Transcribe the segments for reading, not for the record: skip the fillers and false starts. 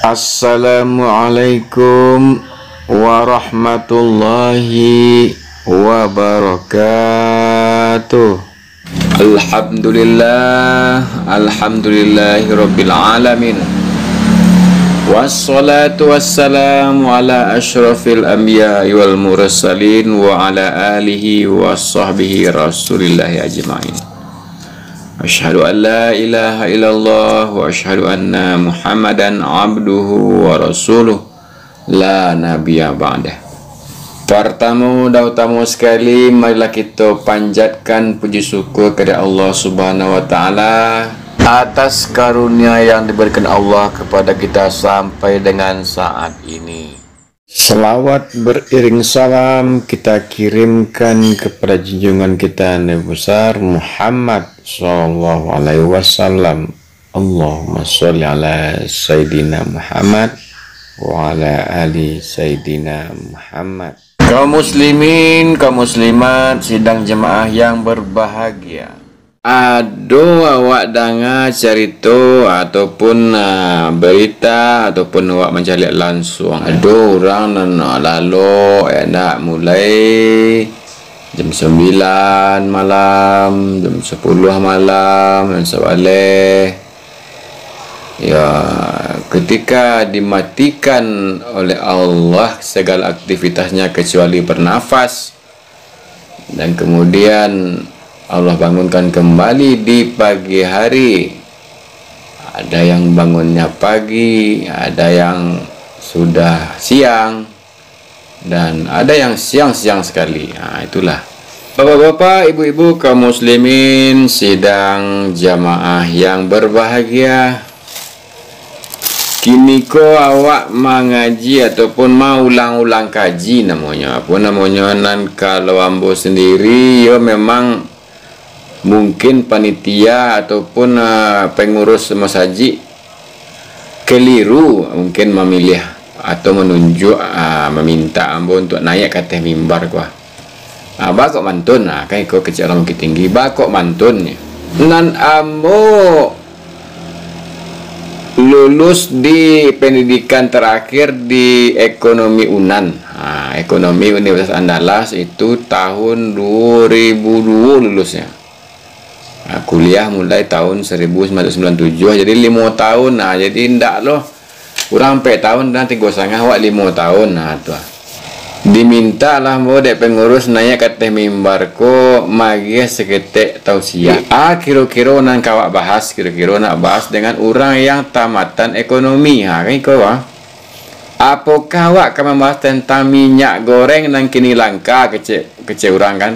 Assalamualaikum warahmatullahi wabarakatuh. Alhamdulillahirabbil alamin. Wassalatu wassalamu ala asyrafil anbiya'i wal mursalin wa ala alihi washabbihi rasulillahi ajma'in. Asyhadu an la ilaha illallah wa asyhadu anna Muhammadan abduhu wa rasuluh la nabiyya ba'dah. Para tamu dan tamu sekali, marilah kita panjatkan puji syukur kepada Allah Subhanahu wa taala atas karunia yang diberikan Allah kepada kita sampai dengan saat ini. Selawat beriring salam kita kirimkan kepada junjungan kita Nabi besar Muhammad sallallahu alaihi wasallam. Allahumma sholli ala Sayyidina Muhammad wa ala ali Sayyidina Muhammad. Kaum muslimin, kaum muslimat, sidang jemaah yang berbahagia. Aduh, awak dengar cerita ataupun berita ataupun awak mencari langsung. Aduh, orang nak lalu nak mulai jam 9 malam, jam 10 malam dan sebagainya. Ya, ketika dimatikan oleh Allah segala aktivitasnya kecuali bernafas, dan kemudian Allah bangunkan kembali di pagi hari. Ada yang bangunnya pagi, ada yang sudah siang, dan ada yang siang-siang sekali. Itulah. Bapak-bapak, ibu-ibu, kaum muslimin, sidang jamaah yang berbahagia. Kini ko awak mengaji ataupun mau ulang-ulang kaji namanya. Apa namanya? Nan kalau ambo sendiri, ya memang mungkin panitia ataupun pengurus masjid keliru mungkin memilih atau menunjuk meminta ambo untuk naik ke atas mimbar kuah. Bakok mantun kan ikut kecil orang Bukit Tinggi, bakok mantun nan ambo lulus di pendidikan terakhir di ekonomi UNAN. Ekonomi Universitas Andalas itu tahun 2002 lulusnya. Kuliah mulai tahun 1997, jadi 5 tahun. Jadi ndak loh kurang 4 tahun dan 3,5 awak 5 tahun. Tuh diminta lah mau dek pengurus naik ke atas mimbar ko magi seketek tausiah. Kira-kira nang kawak bahas, kira-kira nak bahas dengan orang yang tamatan ekonomi. Kan kau apakah awak akan membahas tentang minyak goreng nang kini langka kecil orang kan?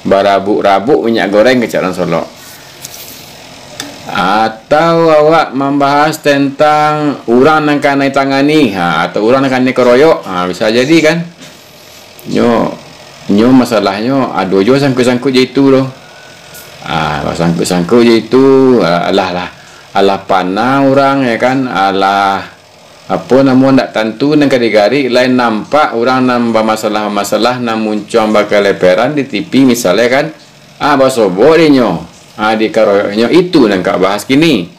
Barabuk-rabuk minyak goreng kecil orang Solo. Atau awak membahas tentang orang yang akan tangani atau orang yang akan keroyok, bisa jadi kan. Nyo masalahnya ada jo sangkut-sangkut je itu loh. Sangkut-sangkut je itu alah panah orang ya kan, alah apa namun ndak tentu nang kadi-gari lain nampak orang nambah masalah-masalah nam muncul bakal leperan di TV misalnya kan. Basobo dinyo. Di karoyoknya itu nang kak bahas kini.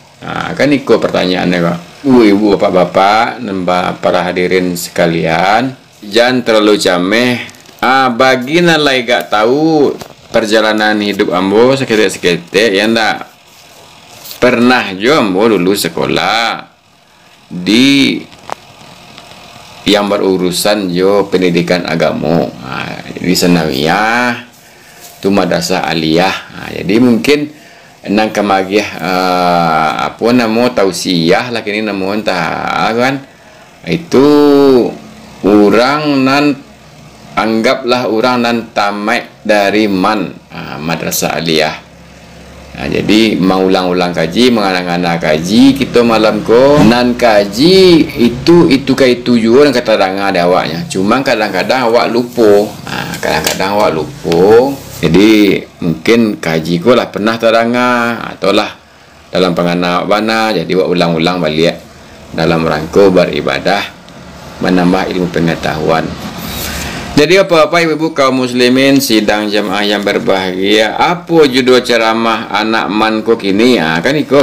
Kan ikut pertanyaannya kak. Ibu bapak-bapak, nambah para hadirin sekalian, jangan terlalu cameh. Bagi nalai gak tahu perjalanan hidup ambo seketek-seketek ya ndak pernah jo ambo lulus sekolah di yang berurusan jo pendidikan agama. Di sanawiyah itu madrasah aliyah. Jadi mungkin nang kemagiah apa namo tausiah lah kini namo entah kan itu orang nan anggaplah orang nan tamat dari madrasah aliyah. Jadi mau ulang-ulang kaji, mengalang-alang kaji kita malam ko nan kaji itu juga yang kata dengar ada awaknya. Cuma kadang-kadang awak lupa. Kadang-kadang awak lupa. Jadi mungkin kaji ko lah pernah terdengar atau lah dalam penganah bana, jadi awak ulang-ulang balik dalam rangka beribadah menambah ilmu pengetahuan. Jadi apa-apa ibu-ibu kaum muslimin, sidang jamaah yang berbahagia, apa judul ceramah anak manku kini? Kan iko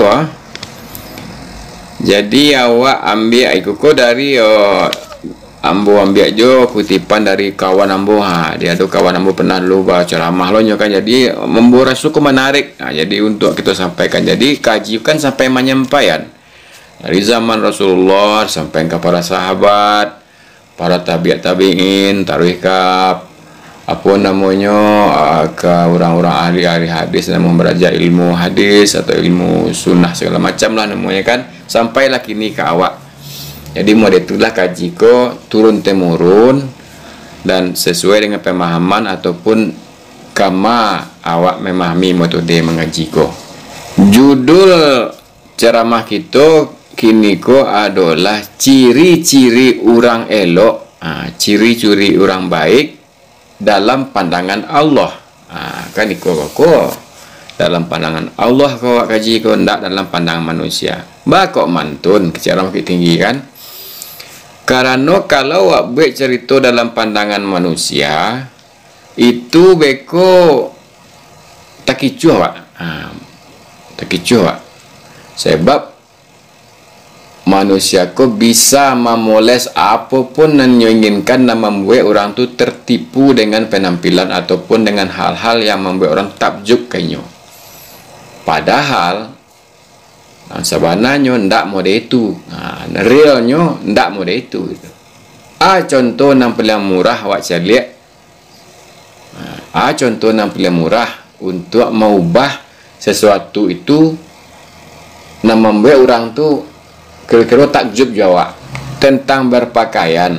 Jadi awak ambil ikuko dari ambo ambil jo kutipan dari kawan ambo. Dia tu kawan ambo pernah dulu baca ceramah lo kan. Jadi memboras itu menarik. Jadi untuk kita sampaikan. Jadi kaji kan sampai menyampaikan dari zaman Rasulullah sampai ke para sahabat, para tabi'in, tarikab, apa namanya ke orang-orang ahli-ahli hadis yang membelajar ilmu hadis atau ilmu sunnah segala macam lah namanya kan. Sampailah kini ke awak. Jadi model itulah kaji ko turun temurun dan sesuai dengan pemahaman ataupun kama awak memahami metode mengaji ko. Judul ceramah kita kini ko adalah ciri-ciri orang elok, ciri-ciri orang baik dalam pandangan Allah. Kan iko dalam pandangan Allah kau kaji kau ndak dalam pandangan manusia. Kok mantun secara makin tinggi kan? Karena kalau wak buat cerita dalam pandangan manusia itu beko tak kicuh wak. Tak kicuh wak. Sebab manusia ko bisa memoles apapun yang menginginkan dan membuat orang tu tertipu dengan penampilan ataupun dengan hal-hal yang membuat orang takjub kayaknya. Padahal sebenarnya ndak model itu. Realnya ndak model itu gitu. Contoh yang paling murah awak cari. Contoh yang paling murah untuk mengubah sesuatu itu yang membuat orang tu kira-kira takjub jawab tentang berpakaian.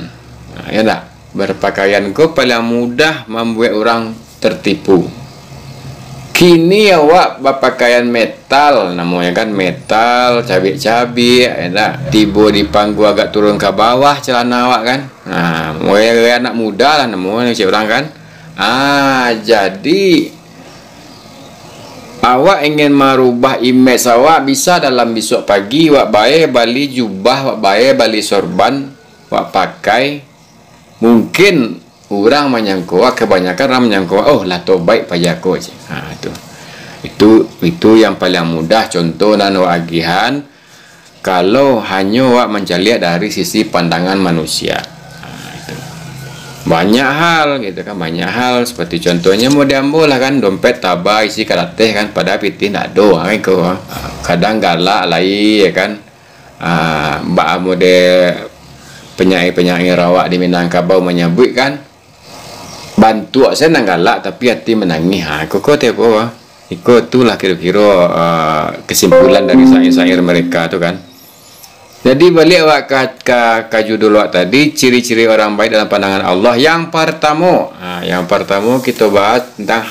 Ya tak? Berpakaian kau paling mudah membuat orang tertipu. Kini awak berpakaian metal, namanya kan metal, cabik-cabik, enak. Tiba di panggung agak turun ke bawah celana awak kan. Mulai anak muda lah namanya cik orang kan. Jadi awak ingin merubah image awak bisa dalam besok pagi awak baik bali jubah, awak baik bali sorban, awak pakai. Mungkin orang menyangka, kebanyakan orang menyangka, oh lah tu baik pajako je. Itu yang paling mudah contoh dan agihan kalau hanya awak mencari dari sisi pandangan manusia. Itu. Banyak hal gitu kan, banyak hal seperti contohnya mau diambil lah kan dompet tabah isi karateh kan pada piti nak do kan kadang galak lai ya kan. Mbak model penyair-penyair rawak di Minangkabau menyebut kan bantu saya nang galak tapi hati menangis. Kok tepo ikut itulah kira-kira kesimpulan dari syair-syair mereka tu kan. Jadi balik awak ke judul awak tadi ciri-ciri orang baik dalam pandangan Allah. Yang pertama kita bahas tentang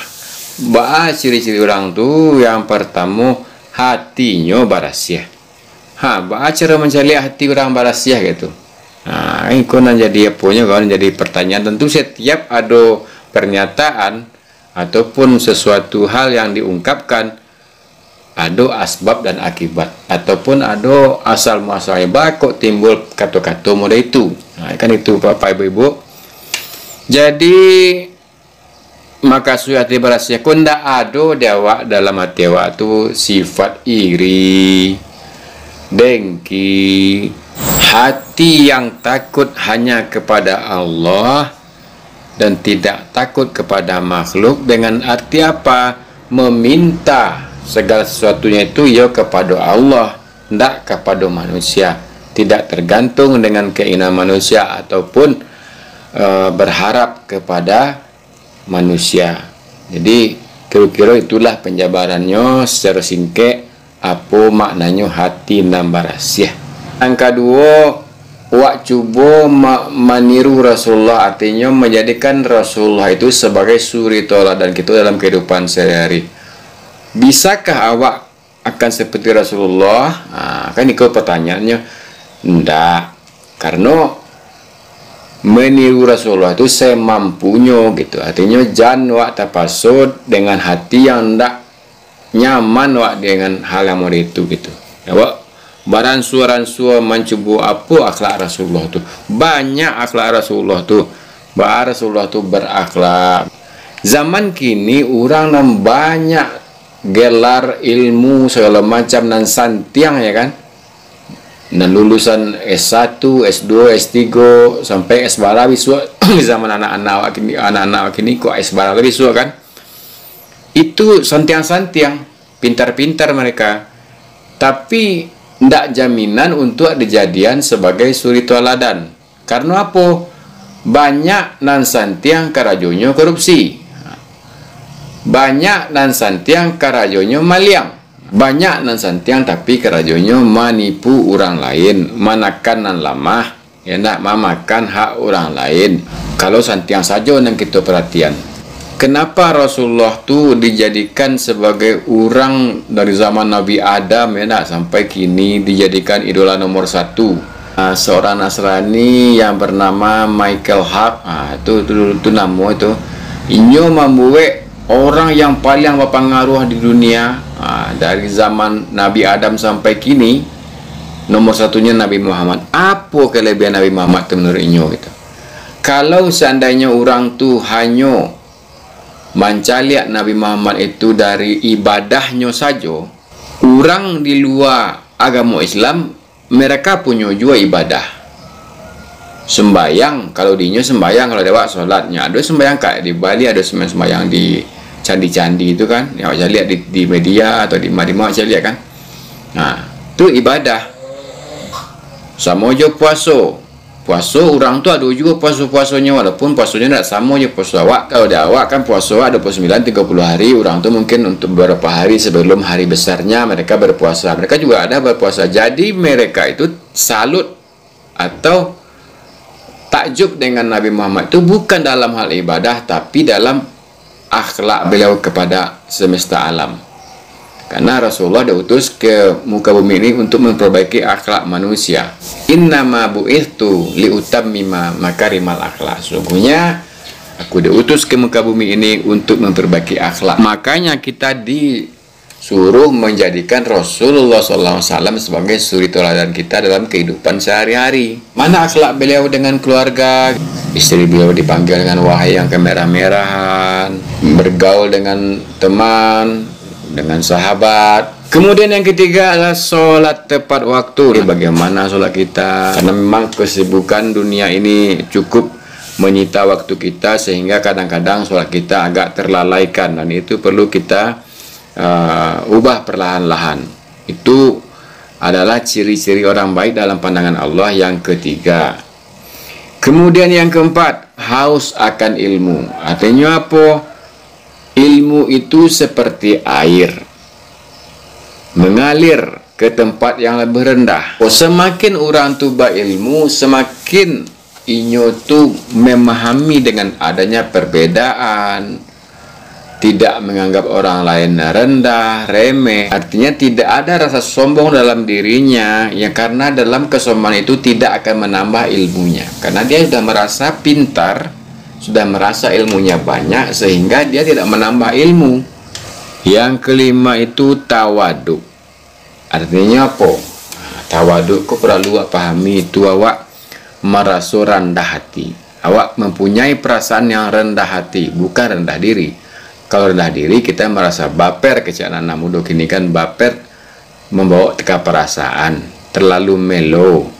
ciri-ciri orang tu. Yang pertama hatinya barasiah. Bahas cara mencari hati orang barasiah gitu. Ini kan jadi apanya kan jadi pertanyaan. Tentu setiap ada pernyataan ataupun sesuatu hal yang diungkapkan ada asbab dan akibat ataupun ada asal muasalnya kok timbul kata-kata model itu. Kan itu Bapak Ibu. Jadi maka hati barasiah kun ndak ada dewa dalam hati awak tu sifat iri, dengki, hati yang takut hanya kepada Allah dan tidak takut kepada makhluk. Dengan arti apa? Meminta segala sesuatunya itu ya kepada Allah, tidak kepada manusia. Tidak tergantung dengan keinginan manusia ataupun berharap kepada manusia. Jadi kira-kira itulah penjabarannya secara singkat apa maknanya hati nambarasiah. Yang kedua, awak cuba meniru Rasulullah, artinya menjadikan Rasulullah itu sebagai suri tauladan kita dalam kehidupan sehari-hari. Bisakah awak akan seperti Rasulullah? Kan itu pertanyaannya. Tidak, karena meniru Rasulullah itu semampunya gitu. Artinya jangan awak terpasut dengan hati yang tidak nyaman awak dengan hal yang mau itu gitu. Awak baransua mencoba apa akhlak Rasulullah tu. Banyak akhlak Rasulullah tu. Rasulullah tu berakhlak. Zaman kini orang nam banyak gelar ilmu segala macam dan santiang ya kan. dan lulusan S1, S2, S3 sampai S bara biswa zaman anak-anak kini kok S bara biswa kan. Itu santiang-santiang, pintar-pintar mereka. Tapi ndak jaminan untuk dijadian sebagai suri toladan. Karena apa? Banyak nan santiang karajonyo korupsi. Banyak nan santiang karajonyo maliang. Banyak nan santiang tapi kerajonyo manipu orang lain, manakan nan lamah, ya nak mamakan hak orang lain. Kalau santiang saja yang kita perhatian. Kenapa Rasulullah tu dijadikan sebagai orang dari zaman Nabi Adam ya nak sampai kini dijadikan idola nomor 1? Seorang Nasrani yang bernama Michael Hart, itu nama itu. Inyo membuat orang yang paling berpengaruh di dunia dari zaman Nabi Adam sampai kini, nomor satunya Nabi Muhammad. Apa kelebihan Nabi Muhammad itu menurut inyo gitu? Kalau seandainya orang tu hanya mencaliak Nabi Muhammad itu dari ibadahnya saja, orang di luar agama Islam mereka punya juga ibadah. Sembayang, kalau dinyo sembayang, kalau dewa sholatnya ada sembayang kayak di Bali, ada sembayang di candi-candi itu kan, yang saya lihat di media atau di mana saya lihat kan. Nah, itu ibadah. Sama aja puasa. Puasa orang tu ada juga puasa-puasanya, walaupun puasanya tidak sama aja puasa awak. Kalau di awak kan puasa 29 30 hari, orang tu mungkin untuk beberapa hari sebelum hari besarnya mereka berpuasa. Mereka juga ada berpuasa. Jadi mereka itu salut atau takjub dengan Nabi Muhammad itu bukan dalam hal ibadah tapi dalam akhlak beliau kepada semesta alam. Karena Rasulullah diutus ke muka bumi ini untuk memperbaiki akhlak manusia. Innama bu'ithtu liutammima makarimal akhlak. Sungguhnya aku diutus ke muka bumi ini untuk memperbaiki akhlak. Makanya kita disuruh menjadikan Rasulullah SAW sebagai suri teladan kita dalam kehidupan sehari-hari. Mana akhlak beliau dengan keluarga? Istri beliau dipanggil dengan wahai yang kemerah-merahan, bergaul dengan teman, dengan sahabat. Kemudian yang ketiga adalah sholat tepat waktu. Bagaimana sholat kita? Karena memang kesibukan dunia ini cukup menyita waktu kita sehingga kadang-kadang sholat kita agak terlalaikan, dan itu perlu kita ubah perlahan-lahan. Itu adalah ciri-ciri orang baik dalam pandangan Allah yang ketiga. Kemudian yang keempat, haus akan ilmu. Artinya apa? Ilmu itu seperti air mengalir ke tempat yang lebih rendah. Semakin orang tu berilmu, semakin inyo tu memahami dengan adanya perbedaan, tidak menganggap orang lain rendah, remeh. Artinya tidak ada rasa sombong dalam dirinya, ya, karena dalam kesombongan itu tidak akan menambah ilmunya. Karena dia sudah merasa pintar, sudah merasa ilmunya banyak, sehingga dia tidak menambah ilmu. Yang kelima itu tawaduk. Artinya apa? Tawaduk kau perlu pahami itu awak merasa rendah hati. Awak mempunyai perasaan yang rendah hati, bukan rendah diri. Kalau rendah diri kita merasa baper, kecil anak muda kini kan baper membawa teka perasaan, terlalu melo,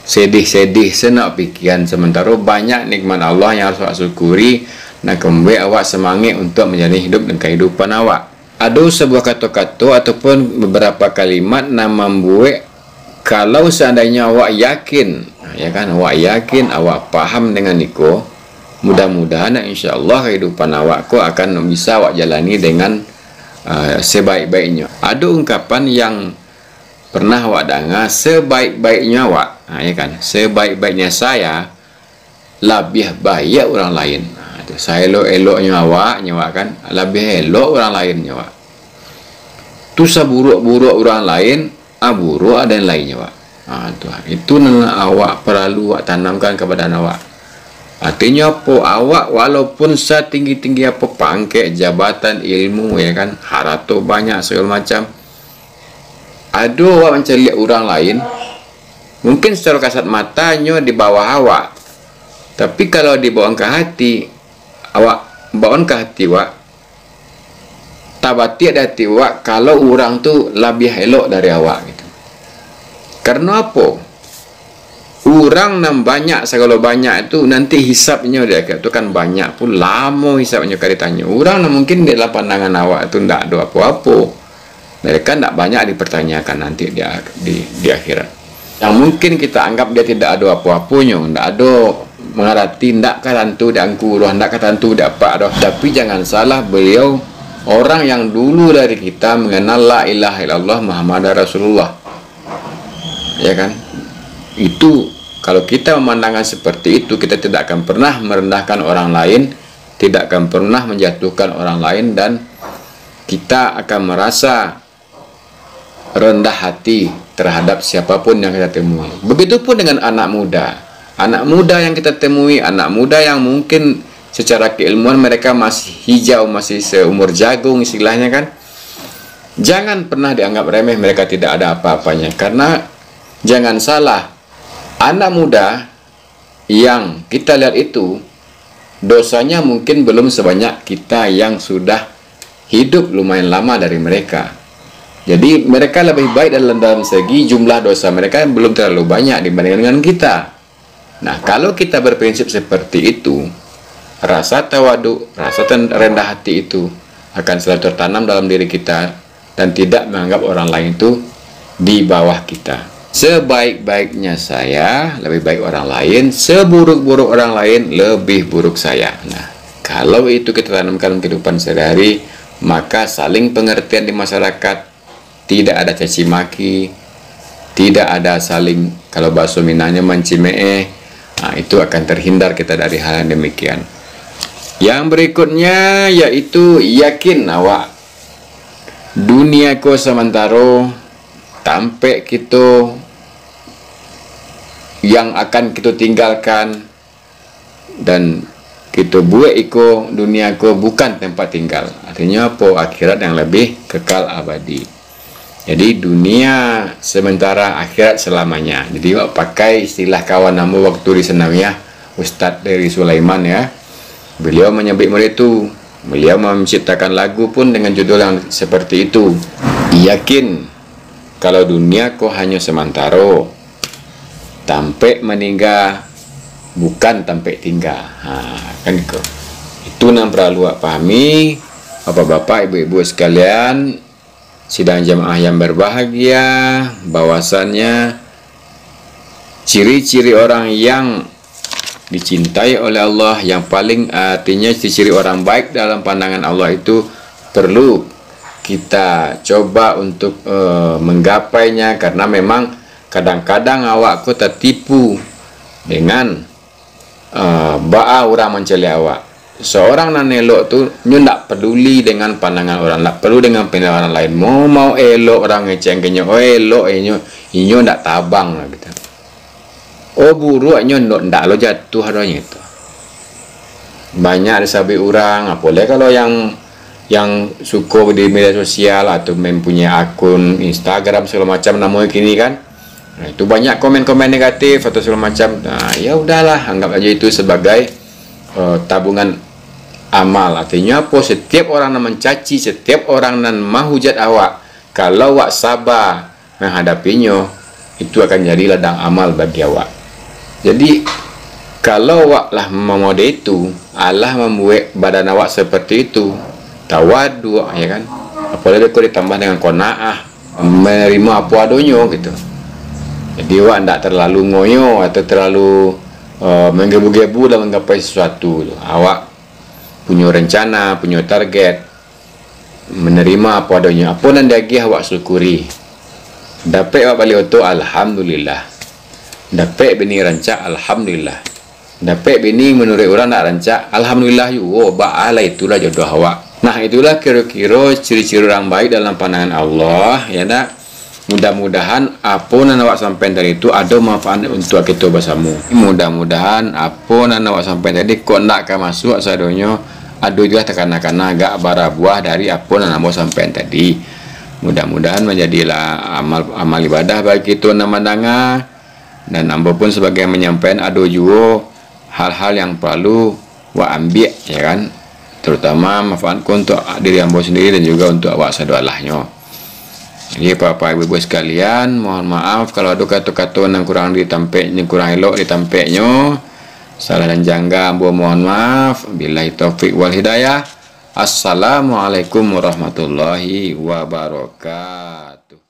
sedih-sedih senak pikiran, sementara banyak nikmat Allah yang harus awak syukuri. Nah, kemudian awak semangat untuk menjalani hidup dan kehidupan awak. Ada sebuah kata-kata ataupun beberapa kalimat yang membuat kalau seandainya awak yakin, ya kan, awak yakin, awak paham dengan niko, mudah-mudahan insya-Allah kehidupan awak ko akan bisa awak jalani dengan sebaik-baiknya. Ada ungkapan yang pernah awak dengar, sebaik-baiknya awak, ya kan, sebaik-baiknya saya lebih baik orang lain. Saya elok-eloknya awak kan, lebih elok orang lain nyawa. Tu seburuk-buruk orang lain, buruk ada yang lain nyawa. Itu awak perlu awak tanamkan kepada awak. Artinya apa? Awak walaupun setinggi-tinggi apa pangkat, jabatan, ilmu, ya kan, harta banyak segala macam, ada awak mencari orang lain, mungkin secara kasat matanya di bawah awak, tapi kalau dibawa ke hati, awak bawa ke hati awak, tabati ada hati awak kalau orang tu lebih elok dari awak gitu. Karena apa? Orang yang banyak, segala banyak itu nanti hisapnya dia itu kan banyak pun lama hisapnya kalau ditanya. Orang yang mungkin di dalam pandangan awak itu tidak ada apa-apa. Mereka tidak banyak dipertanyakan nanti di akhirat. Yang mungkin kita anggap dia tidak ada apa-apanya, tidak ada mengerti, tidak katantu diangku, tidak katantu dapat ada. Tapi jangan salah, beliau orang yang dulu dari kita mengenal la ilaha illallah Muhammad Rasulullah. Ya kan? Itu kalau kita memandangkan seperti itu, kita tidak akan pernah merendahkan orang lain, tidak akan pernah menjatuhkan orang lain, dan kita akan merasa rendah hati terhadap siapapun yang kita temui. Begitupun dengan anak muda yang kita temui, anak muda yang mungkin secara keilmuan mereka masih hijau, masih seumur jagung istilahnya kan. Jangan pernah dianggap remeh mereka tidak ada apa-apanya, karena jangan salah, anak muda yang kita lihat itu dosanya mungkin belum sebanyak kita yang sudah hidup lumayan lama dari mereka. Jadi mereka lebih baik dalam segi jumlah dosa mereka yang belum terlalu banyak dibandingkan dengan kita. Nah, kalau kita berprinsip seperti itu, rasa tawadu, rasa rendah hati itu akan selalu tertanam dalam diri kita, dan tidak menganggap orang lain itu di bawah kita. Sebaik-baiknya saya, lebih baik orang lain. Seburuk-buruk orang lain, lebih buruk saya. Nah, kalau itu kita tanamkan dalam kehidupan sehari-hari, maka saling pengertian di masyarakat, tidak ada caci maki, tidak ada saling, kalau bahasa Minangnya mencimee. Nah, itu akan terhindar kita dari hal yang demikian. Yang berikutnya yaitu yakin awak dunia ko sementara, tampe kita yang akan kita tinggalkan, dan kita buat iko dunia ko bukan tempat tinggal. Artinya apa? Akhirat yang lebih kekal abadi. Jadi dunia sementara, akhirat selamanya. Jadi pakai istilah kawan nama waktu di Senawiyah, Ustadz dari Sulaiman ya. Beliau menyebut itu. Beliau menciptakan lagu pun dengan judul yang seperti itu. Yakin kalau dunia kok hanya sementara, tampe meninggal bukan tampe tinggal. Kan itu yang perlu pahami bapak-bapak, ibu-ibu sekalian, sidang jamaah yang berbahagia, bahwasannya ciri-ciri orang yang dicintai oleh Allah, yang paling artinya ciri orang baik dalam pandangan Allah itu perlu kita coba untuk menggapainya, karena memang kadang-kadang awakku tertipu dengan ba'a orang mencela awak. Seorang nan elok tu nyu ndak peduli dengan pandangan orang, ndak perlu dengan pandangan orang lain. Mau elok orang ngecengkenyo, elok inyo ndak tabang lah gitu. Buruk nyo ndak lo jatuh adanya itu. Banyak disabi orang, apalagi kalau yang suka di media sosial atau mempunyai akun Instagram segala macam namanya kini kan. Nah, itu banyak komen-komen negatif atau segala macam. Nah, ya udahlah, anggap aja itu sebagai tabungan amal. Artinya apa? Setiap orang yang mencaci, setiap orang yang menghujat awak, kalau awak sabar menghadapinya, itu akan jadi ladang amal bagi awak. Jadi kalau awak lah memode itu, Allah membuat badan awak seperti itu, tawadu, ya kan? Apalagi kalau ditambah dengan qanaah, menerima apa adanya gitu. Jadi awak tidak terlalu ngoyo atau terlalu menggebu-gebu dalam menggapai sesuatu. Awak punya rencana, punya target, menerima apa adanya. Apa yang lagi awak syukuri. Dapat awak balik itu, alhamdulillah. Dapat bini rancak, alhamdulillah. Dapat bini menurut orang nak rancak, alhamdulillah. Ba'ala itulah jodoh awak. Nah, itulah kira-kira ciri-ciri orang baik dalam pandangan Allah, ya nak. Mudah-mudahan apa yang awak sampaikan tadi itu ada manfaat untuk kita bersama. Mudah-mudahan apa yang awak sampaikan tadi kok nak akan masuk sadonyo, ada juga tekanan-tekanan agak bara buah dari apa yang awak sampaikan tadi. Mudah-mudahan menjadilah amal ibadah bagi kita nama dengar. Dan hamba pun sebagai menyampaikan ada juga hal-hal yang perlu wa ambil, ya kan, terutama manfaat untuk diri hamba sendiri dan juga untuk awak sadualahnya. Jadi Bapak Ibu sekalian, mohon maaf kalau ada kata-kata yang kurang ditampaknya, kurang elok ditampaknya. Salah dan jangga, mohon maaf. Billahi taufik wal hidayah. Assalamualaikum warahmatullahi wabarakatuh.